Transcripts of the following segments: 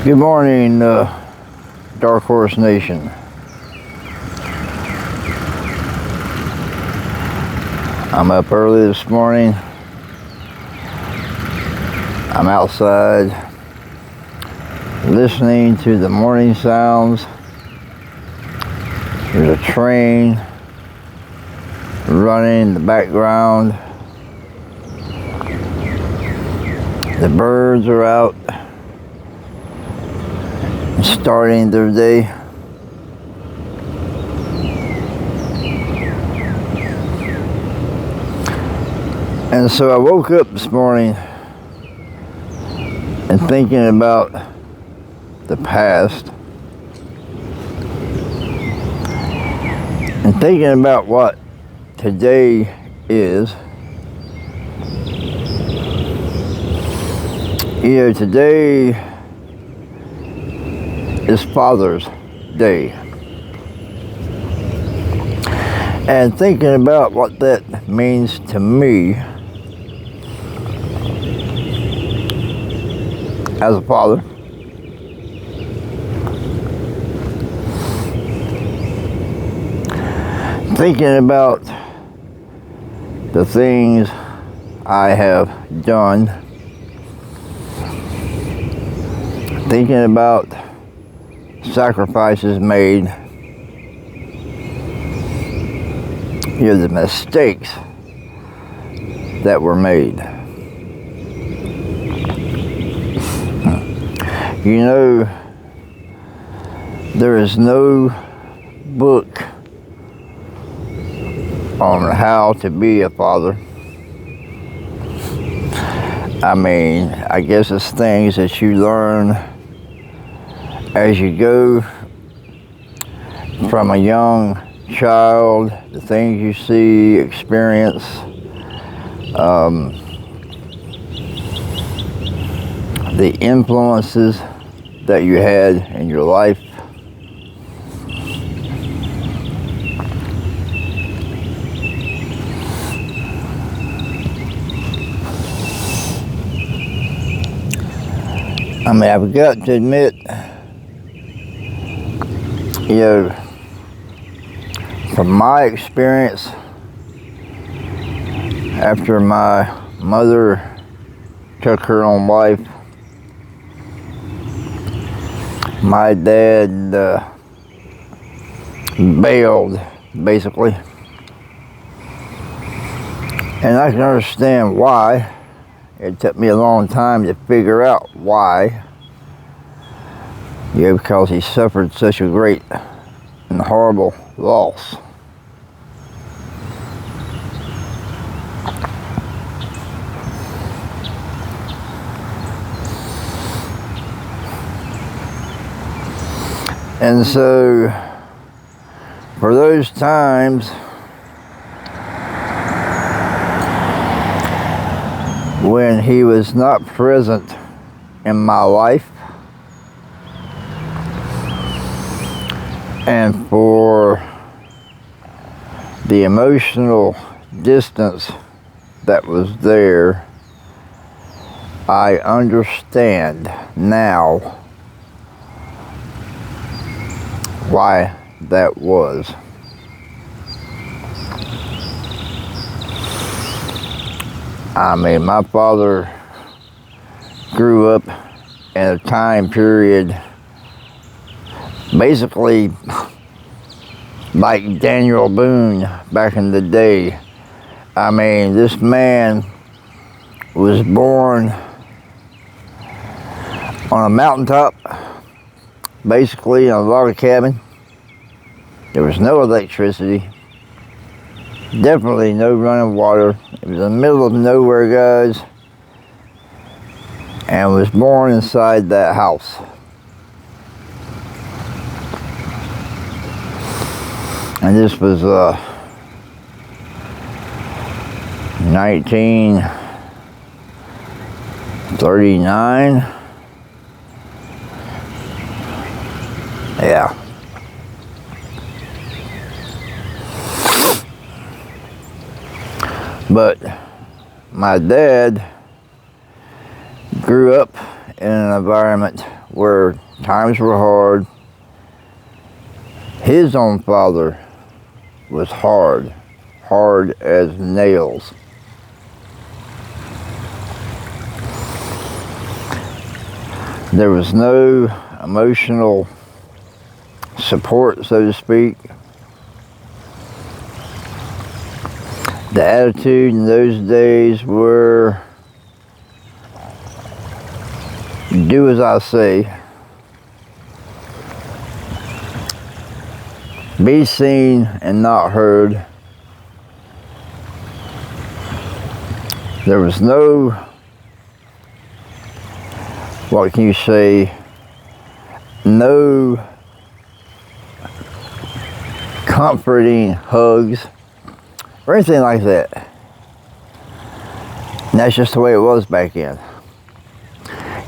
Good morning, Dark Horse Nation. I'm up early this morning. I'm outside listening to the morning sounds. There's a train running in the background. The birds are out starting their day. And so I woke up this morning and thinking about the past and thinking about what today is. You know, today is Father's Day. And thinking about what that means to me as a father. Thinking about the things I have done. Thinking about sacrifices made, you know, the mistakes that were made. You know, there is no book on how to be a father. I mean, I guess it's things that you learn as you go from a young child, the things you see, experience, the influences that you had in your life. I mean, I've got to admit, you know, from my experience, after my mother took her own life, my dad bailed, basically. And I can understand why. It took me a long time to figure out why. Yeah, because he suffered such a great and horrible loss. And so, for those times when he was not present in my life, and for the emotional distance that was there, I understand now why that was. I mean, my father grew up in a time period basically like Daniel Boone back in the day. I mean, this man was born on a mountaintop, basically in a log cabin. There was no electricity, definitely no running water. It was in the middle of nowhere, guys, and was born inside that house. And this was 1939. Yeah. But my dad grew up in an environment where times were hard. His own father was hard as nails. There was no emotional support, so to speak. The attitude in those days were, do as I say, be seen and not heard. There was no, what can you say, no comforting hugs or anything like that. And that's just the way it was back then.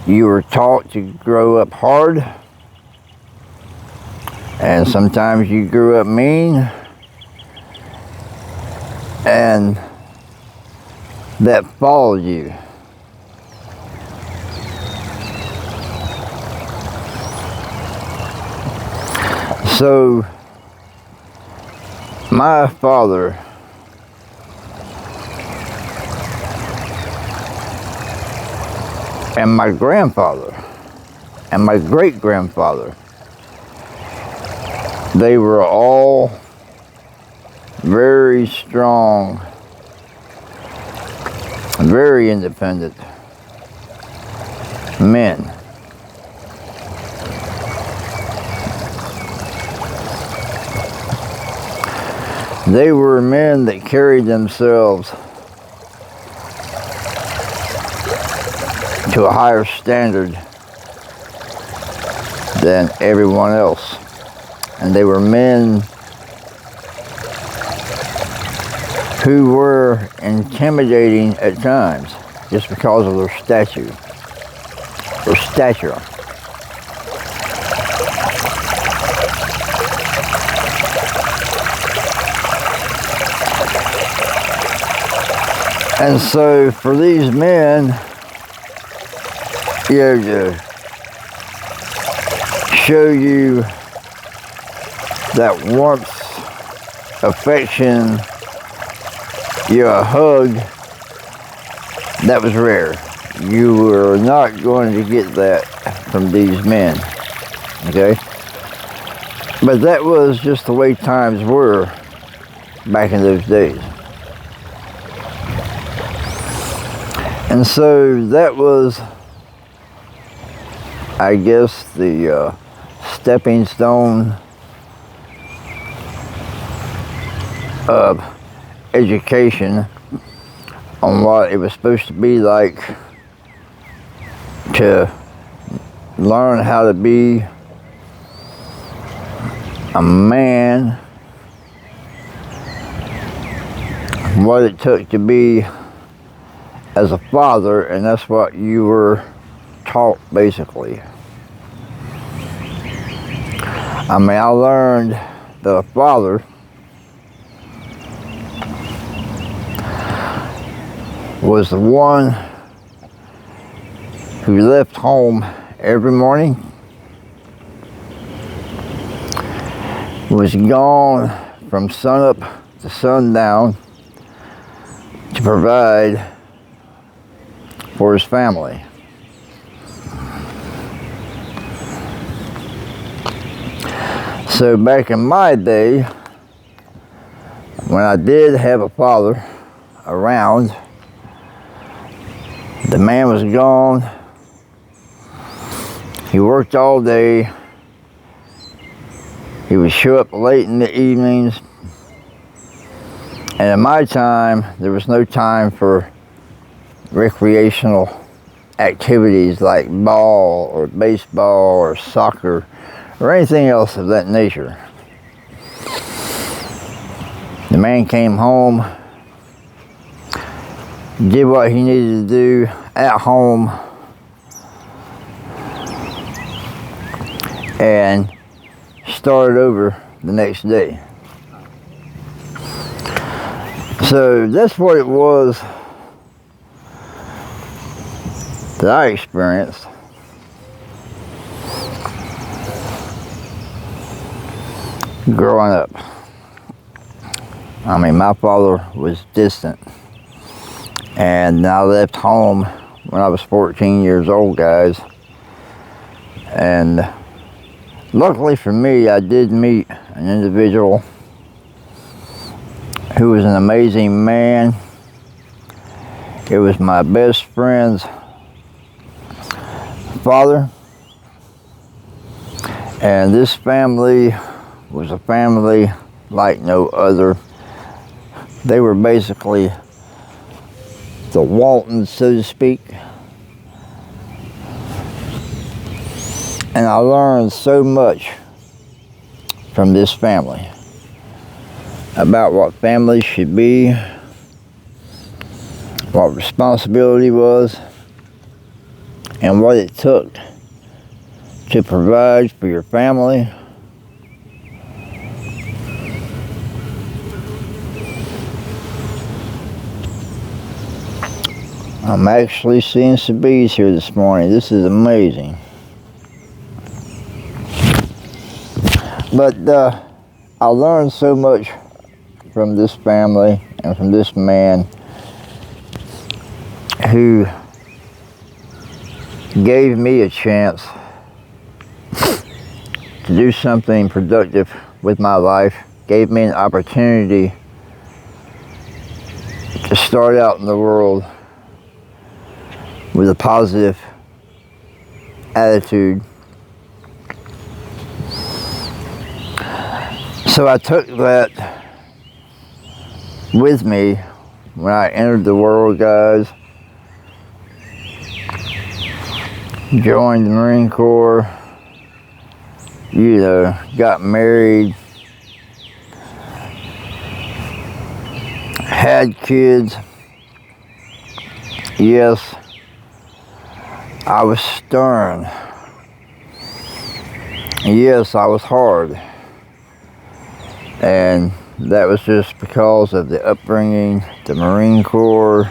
You were taught to grow up hard, and sometimes you grew up mean, and that followed you. So my father and my grandfather and my great-grandfather, they were all very strong, very independent men. They were men that carried themselves to a higher standard than everyone else. And they were men who were intimidating at times just because of their stature. And so for these men, to show you that warmth, affection, a hug, that was rare. You were not going to get that from these men, okay? But that was just the way times were back in those days. And so that was, I guess, the stepping stone of education on what it was supposed to be like to learn how to be a man, what it took to be as a father, and that's what you were taught basically. I mean, I learned that a father was the one who left home every morning, was gone from sunup to sundown to provide for his family. So back in my day, when I did have a father around, the man was gone. He worked all day. He would show up late in the evenings. And in my time, there was no time for recreational activities like ball or baseball or soccer or anything else of that nature. The man came home, did what he needed to do at home, and started over the next day. So that's what it was that I experienced. growing up. I mean, my father was distant, and I left home when I was 14 years old, guys. And luckily for me, I did meet an individual who was an amazing man. It was my best friend's father. And this family was a family like no other. They were basically the Waltons, so to speak. And I learned so much from this family about what family should be, what responsibility was, and what it took to provide for your family. I'm actually seeing some bees here this morning. This is amazing. But I learned so much from this family and from this man who gave me a chance to do something productive with my life, gave me an opportunity to start out in the world with a positive attitude. So I took that with me when I entered the world, guys. Joined the Marine Corps, you know, got married, had kids. Yes, I was stern. Yes, I was hard. And that was just because of the upbringing, the Marine Corps.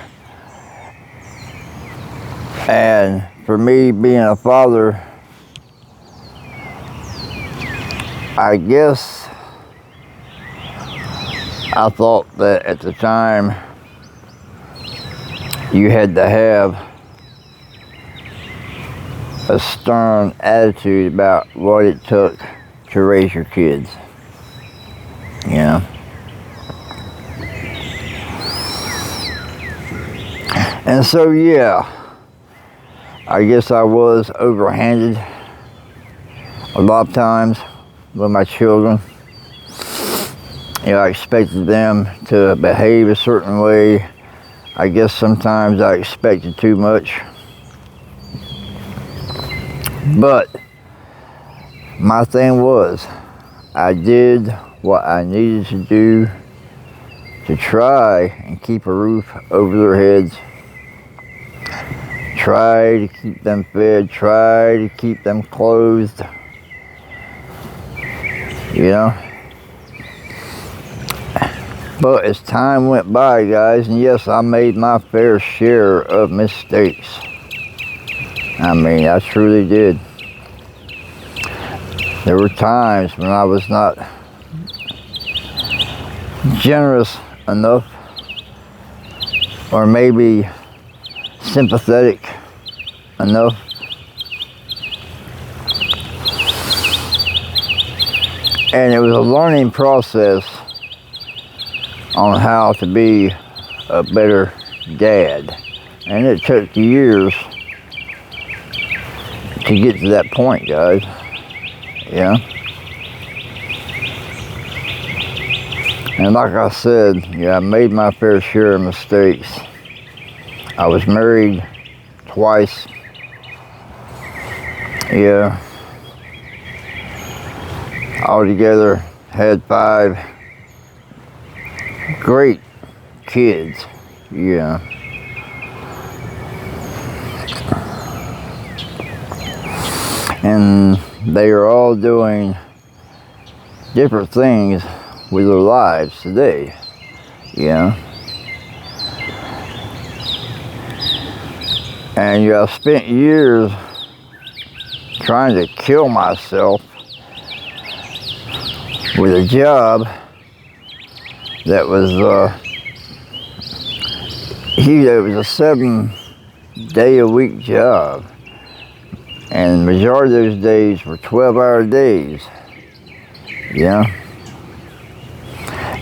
And for me being a father, I guess I thought that at the time you had to have a stern attitude about what it took to raise your kids. You know? And so, yeah, I guess I was overhanded a lot of times with my children. You know, I expected them to behave a certain way. I guess sometimes I expected too much. But my thing was, I did what I needed to do to try and keep a roof over their heads, try to keep them fed, try to keep them clothed, you know. But as time went by, guys, and yes, I made my fair share of mistakes. I mean, I truly did. There were times when I was not generous enough, or maybe sympathetic enough. And it was a learning process on how to be a better dad. And it took years to get to that point, guys. Yeah. And like I said, yeah, I made my fair share of mistakes. I was married twice. Yeah. Altogether had 5 great kids. Yeah. And they are all doing different things with their lives today, you know. And yeah, I spent years trying to kill myself with a job that was, it was a 7-day-a-week job. And the majority of those days were 12-hour days. Yeah.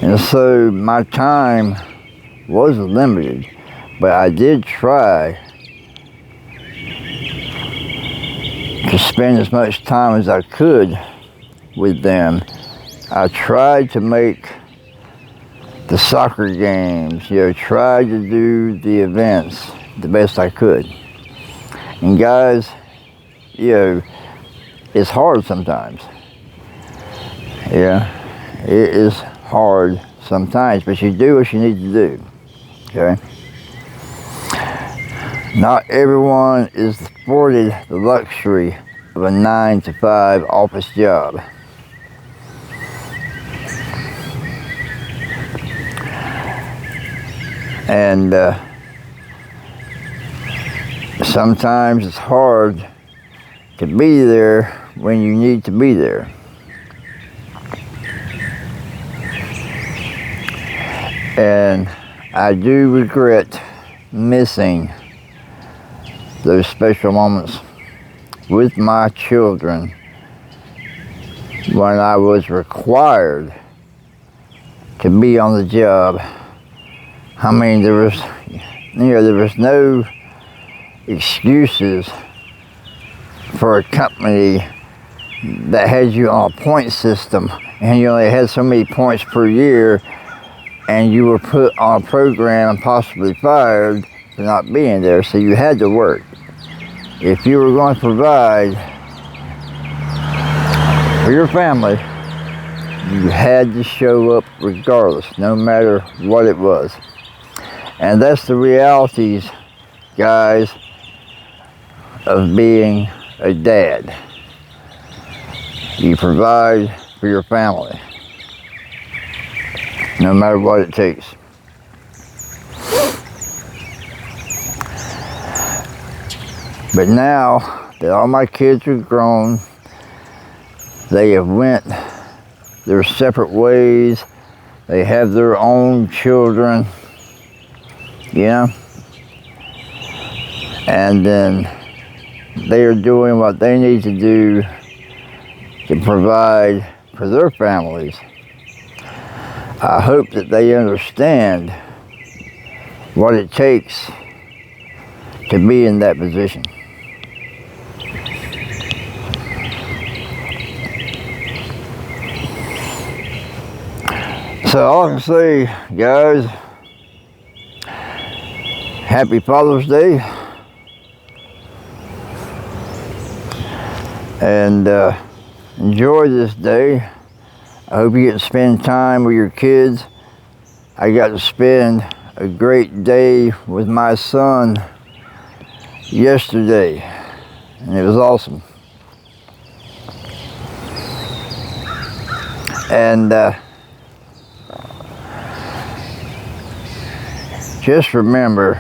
And so my time was limited, but I did try to spend as much time as I could with them. I tried to make the soccer games, tried to do the events the best I could. And guys, it's hard sometimes. Yeah, it is hard sometimes, but you do what you need to do, okay? Not everyone is afforded the luxury of a 9-to-5 office job. And sometimes it's hard to be there when you need to be there. And I do regret missing those special moments with my children when I was required to be on the job. I mean, there was no excuses for a company that had you on a point system and you only had so many points per year, and you were put on a program and possibly fired for not being there, so you had to work. If you were going to provide for your family, you had to show up regardless, no matter what it was. And that's the realities, guys, of being a dad. You provide for your family, no matter what it takes. But now that all my kids are grown, they have went their separate ways, they have their own children, and then they are doing what they need to do to provide for their families. I hope that they understand what it takes to be in that position. So all I can say, guys, happy Father's Day. And enjoy this day. I hope you get to spend time with your kids. I got to spend a great day with my son yesterday, and it was awesome. And just remember,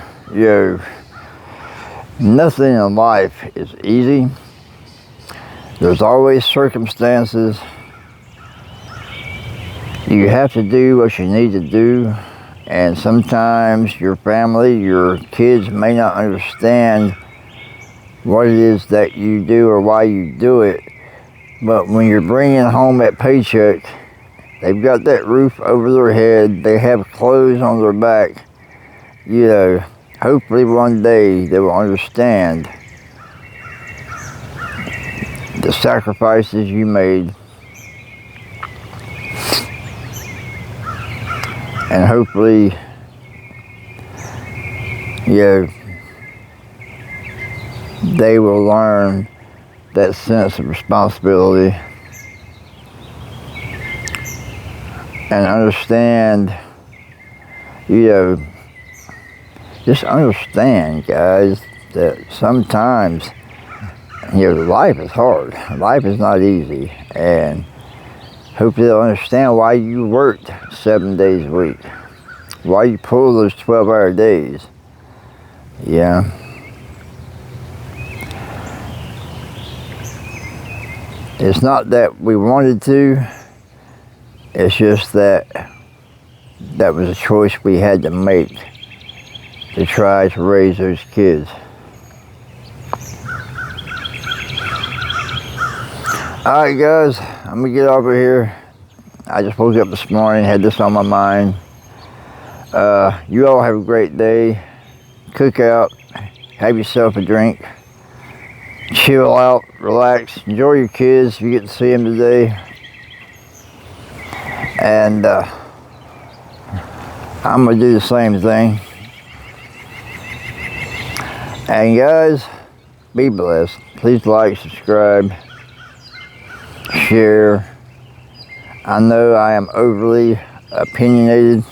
nothing in life is easy. There's always circumstances. You have to do what you need to do, and sometimes your family, your kids may not understand what it is that you do or why you do it. But when you're bringing home that paycheck, they've got that roof over their head, they have clothes on their back. Hopefully one day they will understand the sacrifices you made, and hopefully they will learn that sense of responsibility and understand, just understand, guys, that sometimes life is hard. Life is not easy, and hopefully they'll understand why you worked 7 days a week, why you pull those 12-hour days. It's not that we wanted to, It's just that was a choice we had to make to try to raise those kids. Alright guys, I'm gonna get over here. I just woke up this morning, had this on my mind. You all have a great day. Cook out, have yourself a drink, chill out, relax, enjoy your kids if you get to see them today. And I'm gonna do the same thing. And guys, be blessed. Please like, subscribe, share. I know I am overly opinionated,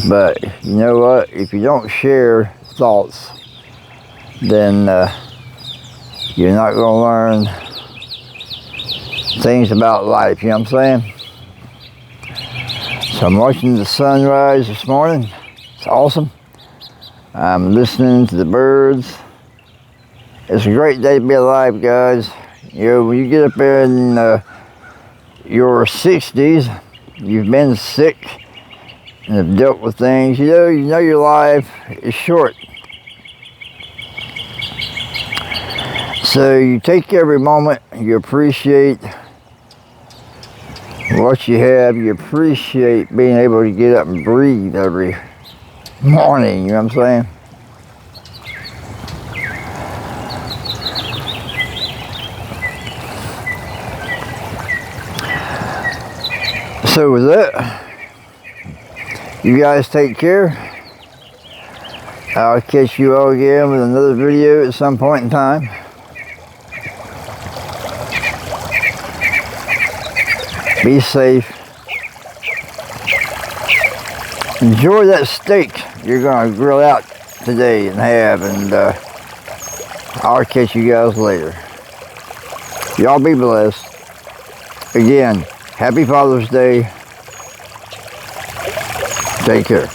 but you know what? If you don't share thoughts, then you're not going to learn things about life, you know what I'm saying? So I'm watching the sunrise this morning. It's awesome. I'm listening to the birds. It's a great day to be alive, guys. You know, when you get up there in your 60s, you've been sick and have dealt with things, you know your life is short. So you take every moment, you appreciate what you have, you appreciate being able to get up and breathe every morning, you know what I'm saying? So with that, you guys take care. I'll catch you all again with another video at some point in time. Be safe. Enjoy that steak you're going to grill out today and have, and I'll catch you guys later. Y'all be blessed. Again, happy Father's Day. Take care.